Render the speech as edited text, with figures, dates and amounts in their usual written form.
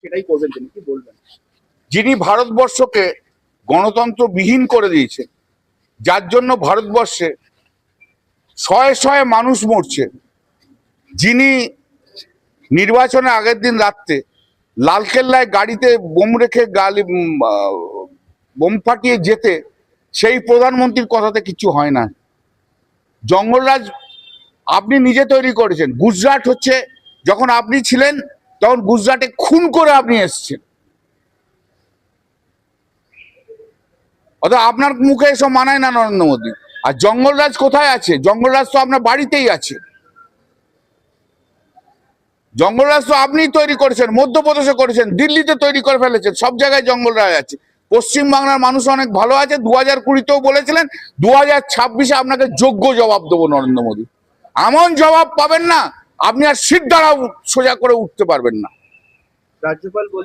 সেটাই করবেন, তিনি কি বলবেন? যিনি ভারতবর্ষকে গণতন্ত্রবিহীন করে দিয়েছেন, যার জন্য ভারতবর্ষে শয়ে শয়ে মানুষ মরছে, যিনি নির্বাচনের আগের দিন রাত্রে লালকেল্লায় গাড়িতে বোম রেখে বোম ফাটিয়ে যেতে, সেই প্রধানমন্ত্রীর কথাতে কিছু হয় না। জঙ্গলরাজ আপনি নিজে তৈরি করেছেন। গুজরাট হচ্ছে, যখন আপনি ছিলেন তখন গুজরাটে খুন করে আপনি এসছেন, অর্থাৎ আপনার মুখে এসব মানায় না নরেন্দ্র মোদী। আর জঙ্গলরাজ কোথায় আছে? জঙ্গলরাজ তো আপনার বাড়িতেই আছে। জঙ্গলরাজ তো আপনিই তৈরি করেছেন, মধ্যপ্রদেশে করেছেন, দিল্লিতে তৈরি করে ফেলেছেন, সব জায়গায় জঙ্গলরাজ আছে। পশ্চিমবাংলার মানুষ অনেক ভালো আছে। 2020-তেও বলেছিলেন, 2026-এ আপনাকে যোগ্য জবাব দেবো নরেন্দ্র মোদী। এমন জবাব পাবেন না, আপনি আর সিট দ্বারা সোজা করে উঠতে পারবেন না। রাজ্যপাল বলছেন